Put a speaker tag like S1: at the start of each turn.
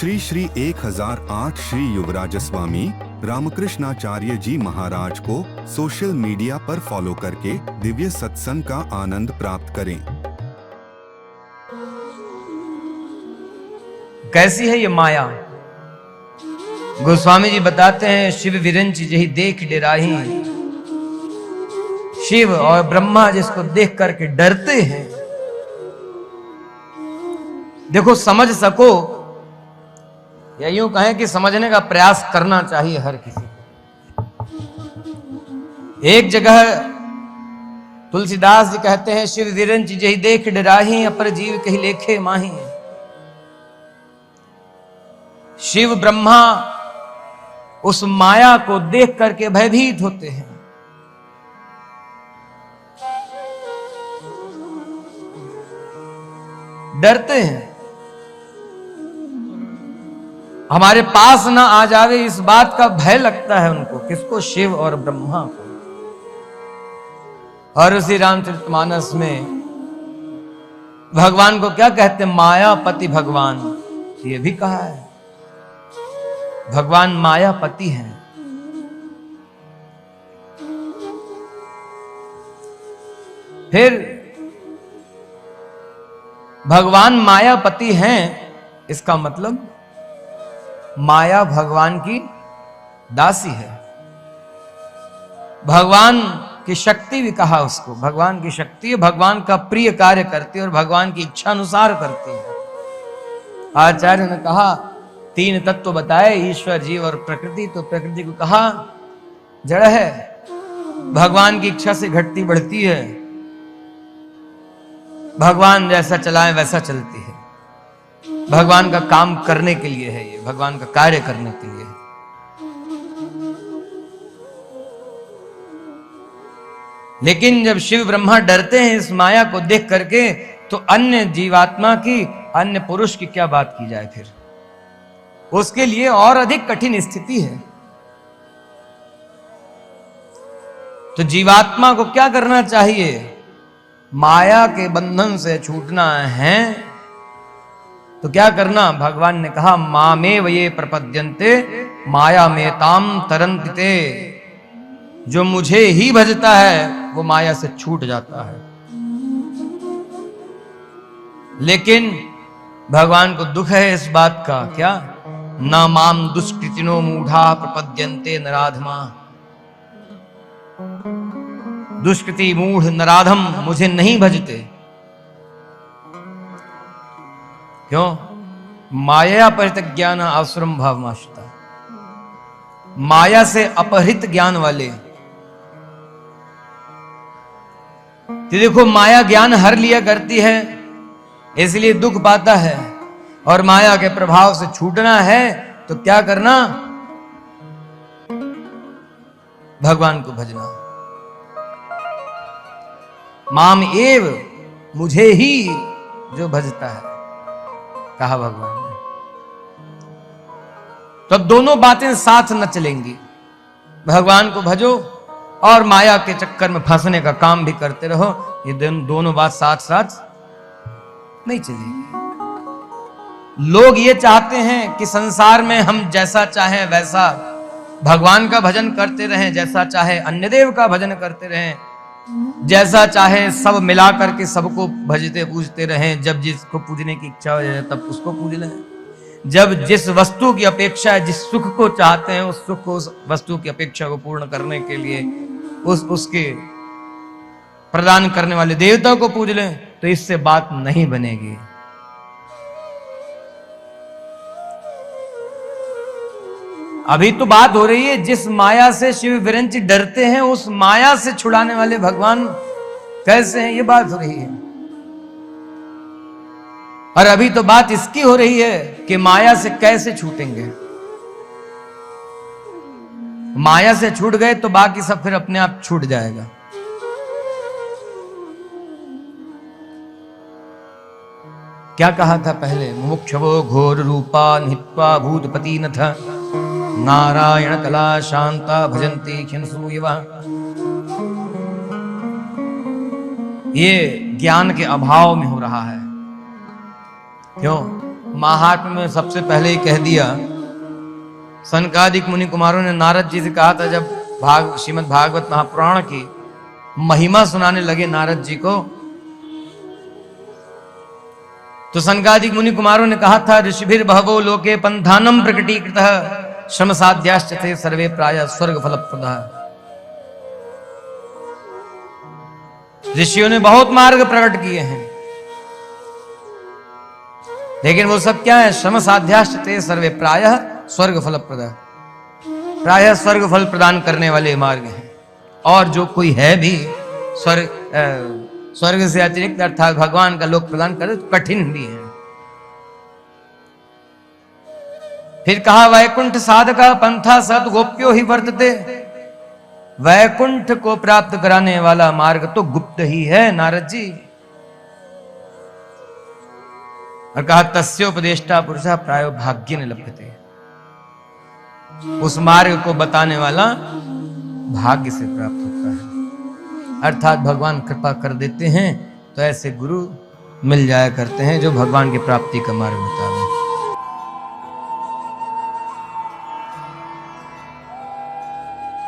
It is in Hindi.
S1: श्री श्री 1008 श्री युवराज स्वामी रामकृष्णाचार्य जी महाराज को सोशल मीडिया पर फॉलो करके दिव्य सत्संग का आनंद प्राप्त करें।
S2: कैसी है ये माया? गोस्वामी जी बताते हैं, शिव विरंच जही देख डराही। शिव और ब्रह्मा जिसको देख करके डरते हैं। देखो, समझ सको या यूं कहें कि समझने का प्रयास करना चाहिए हर किसी को। एक जगह तुलसीदास जी कहते हैं, शिव विरंच जही देख डराही, अपर जीव कही लेखे माही। शिव ब्रह्मा उस माया को देख करके भयभीत होते हैं। डरते हैं, हमारे पास ना आ जावे इस बात का भय लगता है उनको। किसको? शिव और ब्रह्मा को। और उसी रामचरितमानस में भगवान को क्या कहते हैं? मायापति भगवान। ये भी कहा है, भगवान मायापति हैं। फिर भगवान मायापति हैं, इसका मतलब माया भगवान की दासी है। भगवान की शक्ति भी कहा उसको। भगवान की शक्ति भगवान का प्रिय कार्य करती है और भगवान की इच्छा अनुसार करती है। आचार्य ने कहा, तीन तत्व बताए, ईश्वर, जीव और प्रकृति। तो प्रकृति को कहा जड़ है, भगवान की इच्छा से घटती बढ़ती है, भगवान जैसा चलाए वैसा चलती है। भगवान का काम करने के लिए है, ये भगवान का कार्य करने के लिए है। लेकिन जब शिव ब्रह्मा डरते हैं इस माया को देख करके, तो अन्य जीवात्मा की, अन्य पुरुष की क्या बात की जाए? फिर उसके लिए और अधिक कठिन स्थिति है। तो जीवात्मा को क्या करना चाहिए? माया के बंधन से छूटना है। तो क्या करना? भगवान ने कहा, मामेव ये प्रपद्यन्ते माया में ताम तरन्ते। जो मुझे ही भजता है वो माया से छूट जाता है। लेकिन भगवान को दुख है इस बात का। क्या? न माम दुष्कृतिनो मूढ़ा प्रपद्यन्ते नराधमा। दुष्कृति मूढ़ नराधम मुझे नहीं भजते। क्यों? माया परित ज्ञान आश्रम भावमाश्रिता। माया से अपहृत ज्ञान वाले। तो देखो, माया ज्ञान हर लिया करती है, इसलिए दुख पाता है। और माया के प्रभाव से छूटना है तो क्या करना? भगवान को भजना। माम एव, मुझे ही जो भजता है, कहा भगवान ने। तो दोनों बातें साथ न चलेंगी। भगवान को भजो और माया के चक्कर में फंसने का काम भी करते रहो। ये दोनों बात साथ साथ नहीं चलेगी। लोग ये चाहते हैं कि संसार में हम जैसा चाहें वैसा भगवान का भजन करते रहें, जैसा चाहे अन्य देव का भजन करते रहें, जैसा चाहे सब मिला करके सबको भजते पूजते रहें। जब जिसको पूजने की इच्छा हो जाए तब उसको पूज लें। जब जिस वस्तु की अपेक्षा है, जिस सुख को चाहते हैं, उस सुख को, उस वस्तु की अपेक्षा को पूर्ण करने के लिए उसके प्रदान करने वाले देवता को पूज लें। तो इससे बात नहीं बनेगी। अभी तो बात हो रही है जिस माया से शिव विरंच डरते हैं, उस माया से छुड़ाने वाले भगवान कैसे हैं, ये बात हो रही है। और अभी तो बात इसकी हो रही है कि माया से कैसे छूटेंगे। माया से छूट गए तो बाकी सब फिर अपने आप छूट जाएगा। क्या कहा था पहले? मुमुक्षवो घोर रूपा नित्वा भूतपति नथ नारायण कला शांता भजन्ति खिंसूयवा। ये ज्ञान के अभाव में हो रहा है। क्यों? महात्म्य में सबसे पहले ही कह दिया। सनकादिक मुनि कुमारों ने नारद जी से कहा था, जब श्रीमद् भागवत महापुराण की महिमा सुनाने लगे नारद जी को, तो सनकादिक मुनि कुमारों ने कहा था, ऋषिभिर बहवो लोके पंथानम प्रकटीकृतः श्रम साध्याश्च ते सर्वे प्रायः स्वर्ग फलप्रदः। ऋषियों ने बहुत मार्ग प्रकट किए हैं, लेकिन वो सब क्या है? श्रम साध्याश्च ते सर्वे प्रायः स्वर्ग फलप्रदः, प्रायः स्वर्ग फल प्रदान करने वाले मार्ग हैं। और जो कोई है भी स्वर्ग से अतिरिक्त अर्थात भगवान का लोक प्रदान करे तो कठिन भी है। फिर कहा, वैकुंठ साधका पंथा सत गोप्यो ही वर्तते। वैकुंठ को प्राप्त कराने वाला मार्ग तो गुप्त ही है नारद जी। और कहा, तस्योपदेष्टा पुरुषः प्रायो भाग्येन लभ्यते। उस मार्ग को बताने वाला भाग्य से प्राप्त होता है, अर्थात भगवान कृपा कर देते हैं तो ऐसे गुरु मिल जाया करते हैं जो भगवान की प्राप्ति का मार्ग बता।